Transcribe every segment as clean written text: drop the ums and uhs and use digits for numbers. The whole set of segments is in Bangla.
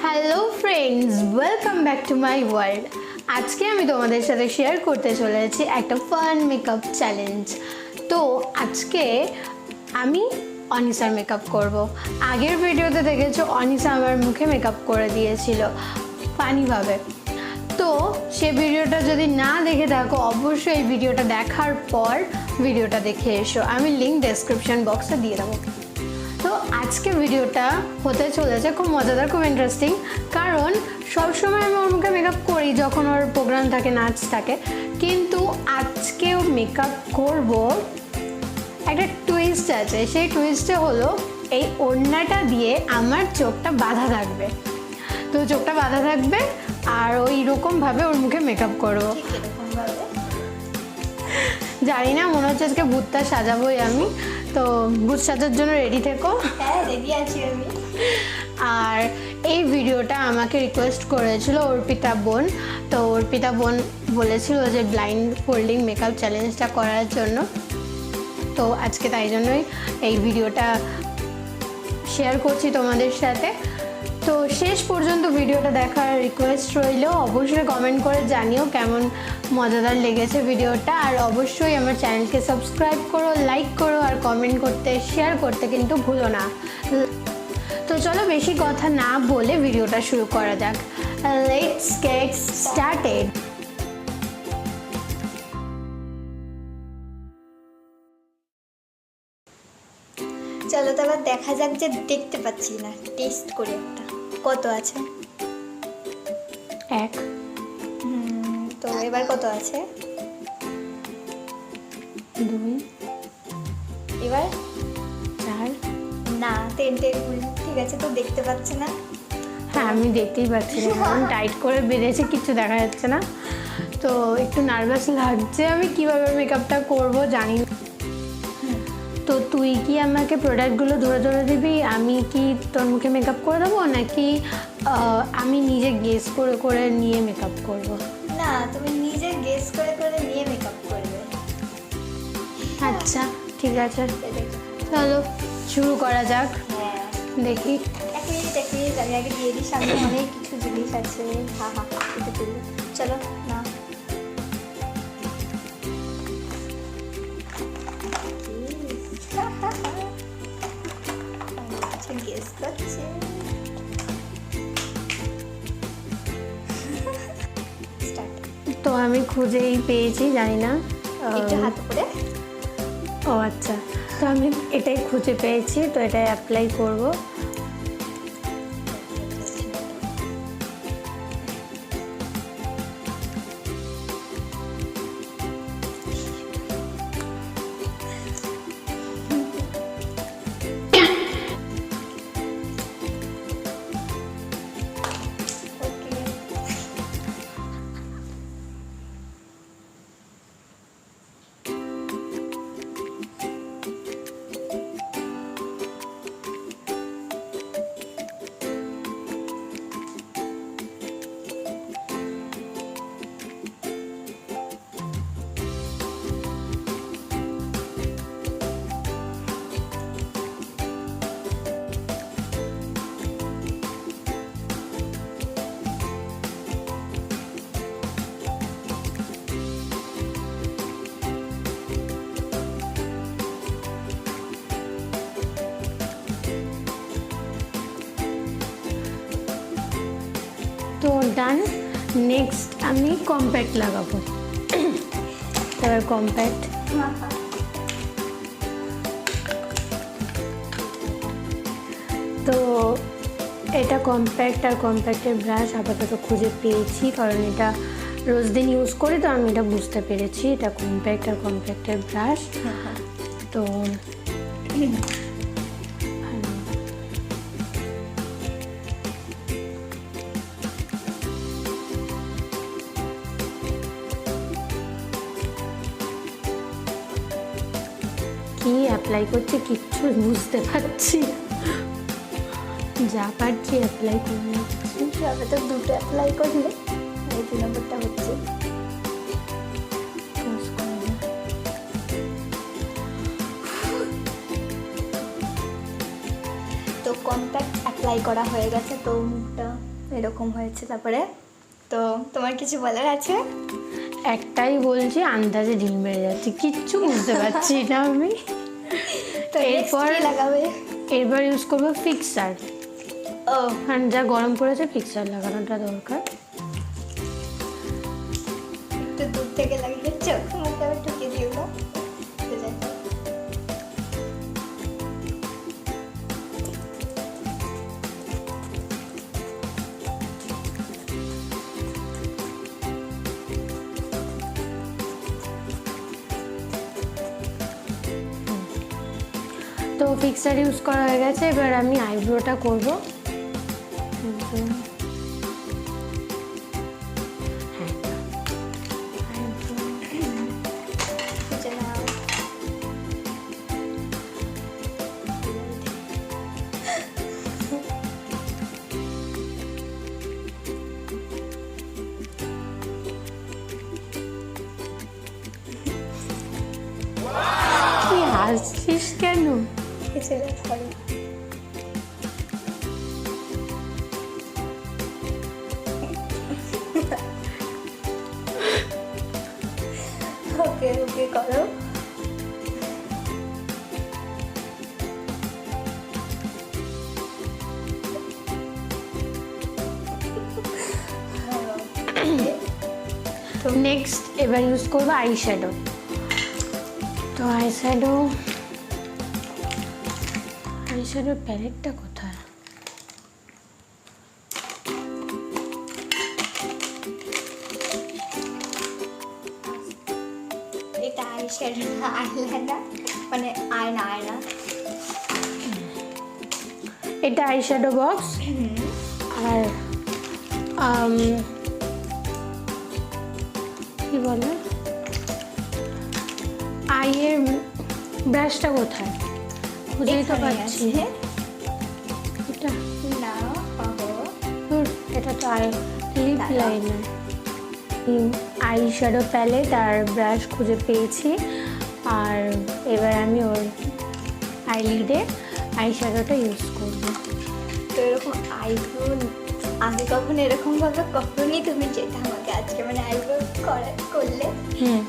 Hello friends, welcome back to my world. আজকে আমি তোমাদের সাথে শেয়ার করতে চলেছি একটা ফান মেকআপ চ্যালেঞ্জ। তো আজকে আমি অনিসার মেকআপ করব। আগের ভিডিওতে দেখেছো অনিসা আমার মুখে মেকআপ করে দিয়েছিল ফানিভাবে। তো সে ভিডিওটা যদি না দেখে থাকো অবশ্যই এই ভিডিওটা দেখার পর ভিডিওটা দেখে এসো, আমি লিঙ্ক ডেসক্রিপশন বক্সে দিয়ে দেবো। তো আজকে ভিডিওটা হতে চলেছে খুব মজাদার, খুব ইন্টারেস্টিং, কারণ সবসময় আমি ওর মুখে মেকআপ করি যখন ওর প্রোগ্রাম থাকে, নাচ থাকে, কিন্তু আজকেও মেকআপ করব। একটা টুইস্ট আছে, সেই টুইস্টে হলো এই ওড়নাটা দিয়ে আমার চোখটা বাঁধা থাকবে। তো চোখটা বাঁধা থাকবে আর ওই রকমভাবে ওর মুখে মেকআপ করবো। জানি না, মনে হচ্ছে আজকে ভূতটা সাজাবোই আমি। তো ভূত সাজার জন্য রেডি থেকো। হ্যাঁ, রেডি আছি আমি। আর এই ভিডিওটা আমাকে রিকোয়েস্ট করেছিল অর্পিতা বোন। তো অর্পিতা বোন বলেছিল যে ব্লাইন্ড ফোল্ডিং মেকআপ চ্যালেঞ্জটা করার জন্য। তো আজকে তাই জন্যই এই ভিডিওটা শেয়ার করছি তোমাদের সাথে। তো শেষ পর্যন্ত ভিডিওটা দেখার রিকোয়েস্ট রইল। অবশ্যই কমেন্ট করে জানিও কেমন মজাদার লেগেছে ভিডিওটা। আর অবশ্যই আমার চ্যানেলকে সাবস্ক্রাইব করো, লাইক করো, আর কমেন্ট করতে, শেয়ার করতে কিন্তু ভুলো না। তো চলো বেশি কথা না বলে ভিডিওটা শুরু করা যাক। Let's get started. চলো তো এবার দেখা যাক, যে দেখতে পাচ্ছি না, টেস্ট করি একটা। কত আছে? 1। তো এবার কত আছে? 2। এবার 4। না, 10 ভুল। ঠিক আছে, তো দেখতে পাচ্ছি না। হ্যাঁ, আমি দেখতেই পাচ্ছি না, কারণ টাইট করে বেঁধেছে, কিচ্ছু দেখা যাচ্ছে না। তো একটু নার্ভাস লাগছে, আমি কীভাবে মেকআপটা করব জানি না। তো তুই কি আমাকে প্রোডাক্টগুলো ধরে ধরে দিবি, আমি কি তোর মুখে মেকআপ করে দেবো, নাকি আমি নিজে গেস করে করে নিয়ে মেকআপ করব? না, তুমি নিজে গেস করে করে নিয়ে মেকআপ করবে। আচ্ছা ঠিক আছে, চলো শুরু করা যাক। হ্যাঁ, দেখি। এক মিনিট আমি আগে দিয়ে দিই, সামনে অনেক কিছু জিনিস আছে। এটা তুলি। চলো না, গেস করছে। তো আমি খুঁজেই পেয়েছি, জানি না, একটু হাতে করে। ও আচ্ছা, তো আমি এটাই খুঁজে পেয়েছি, তো এটাই অ্যাপ্লাই করব। তো ডান। নেক্সট আমি কম্প্যাক্ট লাগাবো। এবার কম্প্যাক্ট। তো এটা কম্প্যাক্ট আর কম্প্যাক্টের ব্রাশ আপাতত খুঁজে পেয়েছি, কারণ এটা রোজ দিন ইউজ করি, তো আমি এটা বুঝতে পেরেছি এটা কম্প্যাক্ট আর কম্প্যাক্টের ব্রাশ। তো কি অ্যাপ্লাই করছি কিচ্ছু বুঝতে পারছি, যা পারছি অ্যাপ্লাই করে নিচ্ছি। সবে তো 2টো অ্যাপ্লাই করলে, এই 2 নম্বরটা হচ্ছে। তো কম্প্যাক্ট অ্যাপ্লাই করা হয়ে গেছে। তো মুখটা এরকম হয়েছে। তারপরে তো তোমার কিছু বলার আছে? একটাই বলছি, আন্দাজে ঢিল মেরে যাচ্ছি, কিচ্ছু বুঝতে পারছি না আমি। তো এরপর লাগাবে? এরপর ইউজ করবো ফিক্সার। ও আর যা গরম পড়েছে ফিক্সার লাগানোটা দরকার। একটু দূর থেকে লাগিয়ে চোখ মুখে ঢুকে দিও না। তো ফিক্সার ইউজ করা হয়ে গেছে, এবার আমি আইব্রোটা করবো। কি হাসছিস কেন? ওকে ওকে করো। তো নেক্সট এবার ইউজ করবো আই শ্যাডো। তো আই শ্যাডোর প্যালেটটা কোথায়? এটা আইশ্যাডো না, আইলাইনার, মানে আয়না। এটা আই শ্যাডো বক্স। আর কি বলে, আইয়ের ব্রাশটা কোথায়? বুঝতেই তো পারছি। এটা না, এটা তো eye lip liner. Eye shadow palette আর ব্রাশ খুঁজে পেয়েছি, আর এবার আমি ওর আইলিডে আই শ্যাডোটা ইউজ করবো। তো এরকম আইব্রো আগে কখনো এরকমভাবে কখনই তুমি যেটা আমাকে আজকে মানে আইব্রো করলে,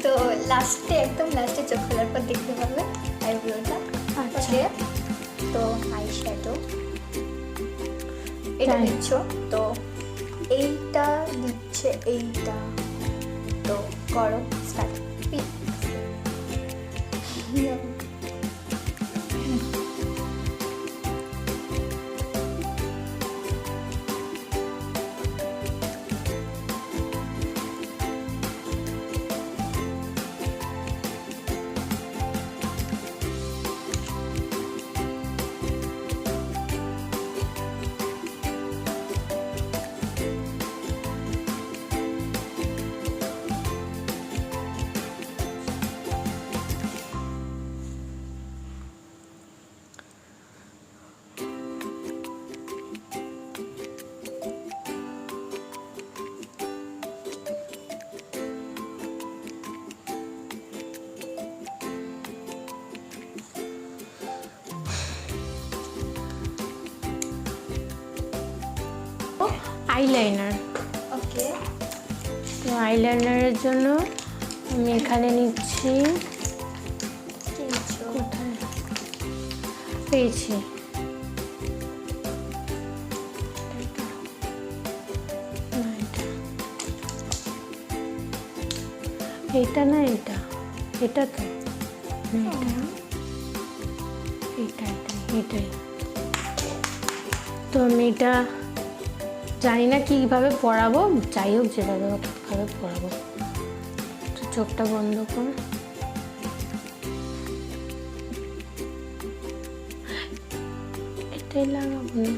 তো লাস্টে একদম লাস্টে চোখ খোলার পর দেখতে পাবে আইব্রোটা। আচ্ছা। তো আই শ্যাডো এটা দিচ্ছ, তো এইটা দিচ্ছে, এইটা তো করো স্টার্ট। আইলাইনার। ওকে, তো আইলাইনারের জন্য আমি এখানে নিচ্ছি, কোথায় পেয়েছি, এটা না, এটা তো এটাই। তো আমি এটা জানি না কীভাবে পড়াবো, যাই হোক যেভাবে হোক কীভাবে পড়াবো। তো চোখটা বন্ধ কর। এটাই লাগাবো না,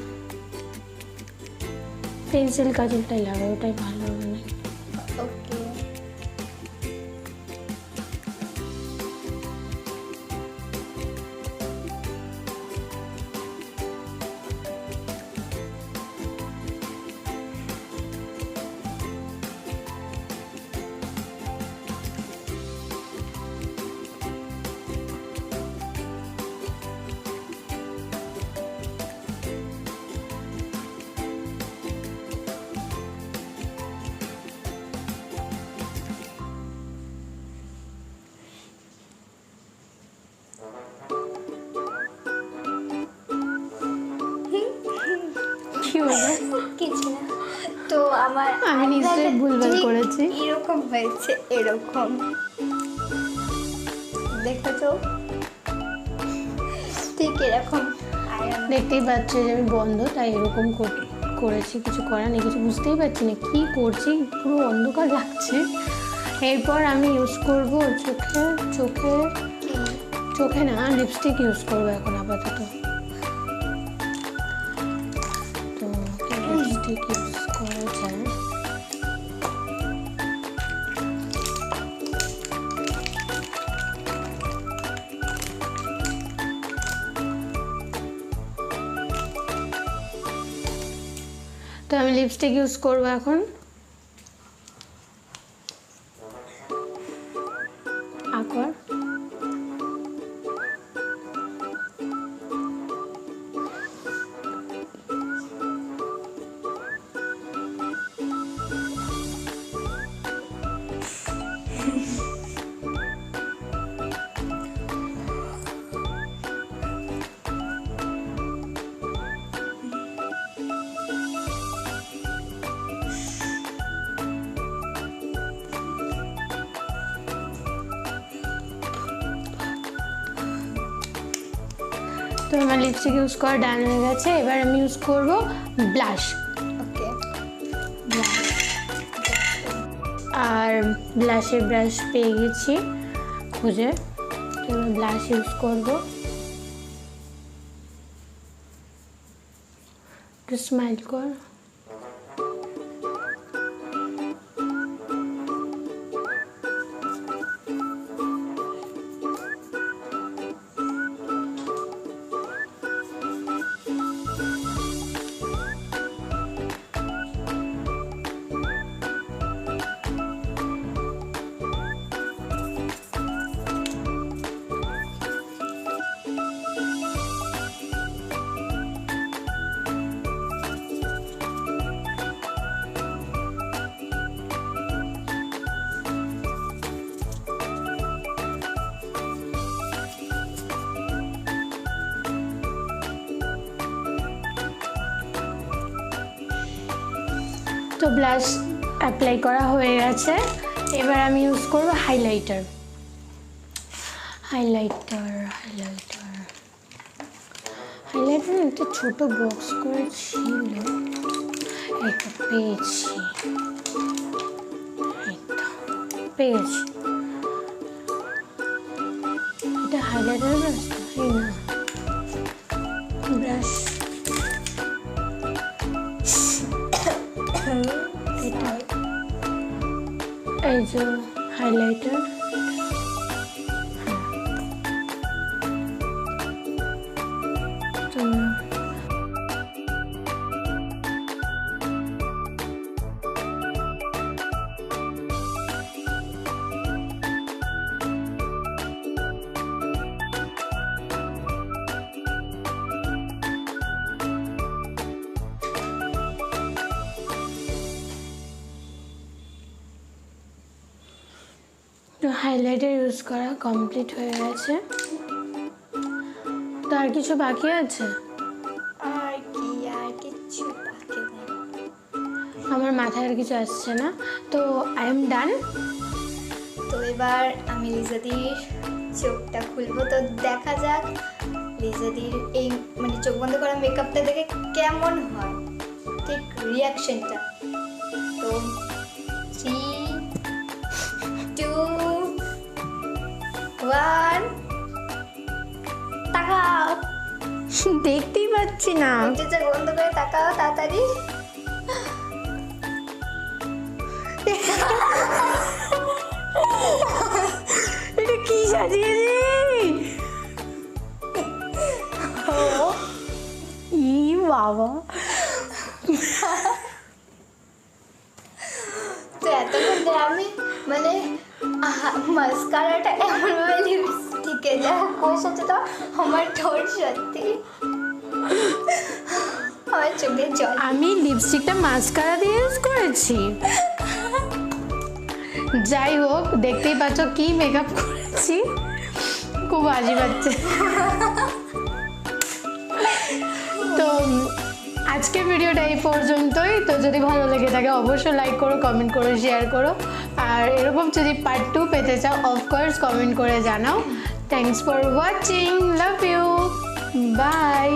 পেন্সিল কাজলটাই লাগাবো, ওটাই ভালো হবে না। ওকে, কি হলো? কিছু না। তো আমার আমি নিশ্চয়ই ভুলভাল ঠিক করেছি। এরকম হয়েছে, এরকম দেখো তো, ঠিক এরকম। দেখতেই পাচ্ছি যে আমি বন্ধ, তাই এরকম করেছি, কিছু করার নেই, কিছু বুঝতেই পারছি না কি করছি, পুরো অন্ধকার লাগছে। এরপর আমি ইউজ করব চোখে না লিপস্টিক ইউজ করবো এখন আপাতত। তো লিপস্টিক ইউজ করা যায়। তো আমি লিপস্টিক ইউজ করবো এখন। আকর তো আমার লিপস্টিক ইউজ করা ডান হয়ে গেছে। এবার আমি ইউজ করব ব্লাশ। ওকে, আর ব্লাশের ব্রাশ পেয়ে গেছি খুঁজে। তো এবার ব্লাশ ইউজ করব। একটু স্মাইল কর। তো ব্লাশ অ্যাপ্লাই করা হয়ে গেছে। এবার আমি ইউজ করব হাইলাইটার। একটা ছোট বক্স করে ছিল, এটা পেয়েছি। এটা হাইলাইটার ব্রাশ, এই না ব্রাশ, এটা এই যে হাইলাইটার। তো হাইলাইটার ইউজ করা কমপ্লিট হয়ে গেছে। তো আর কিছু বাকি আছে? আর কিচ্ছু বাকি নেই। আমার মাথায় আর কিছু আসছে না। তো আই এম ডান। তো এবার আমি লিজাদির চোখটা খুলবো, তো দেখা যাক লিজাদির এই মানে চোখ বন্ধ করা মেকআপটা দেখে কেমন হয়, ঠিক রিয়াকশনটা। তো 3, 2, 1, তাকাও। দেখতেই পাচ্ছি না। একটু চোখ বন্ধ করে তাকাও তাড়াতাড়ি। এটা কি সাজিয়েছি? ই বাবা, তো এতক্ষণ ধরে আমি মানে মাস্কারাটা এমনভাবে লিপস্টিকে যা বসেছে, তো আমার ঠোঁট সত্যি আমার চোখে জল। আমি লিপস্টিকটা মাস্কারা দিয়ে ইউজ করেছি। যাই হোক, দেখতেই পাচ্ছ কি মেকআপ করেছি, খুব হাসি পাচ্ছে। তো আজকে ভিডিওটা এই পর্যন্তই। তো যদি ভালো লেগে থাকে অবশ্যই লাইক করো, কমেন্ট করো, শেয়ার করো। আর এরকম যদি পার্ট 2 পেতে চাও অফকোর্স কমেন্ট করে জানাও। Thanks for watching, love you, by.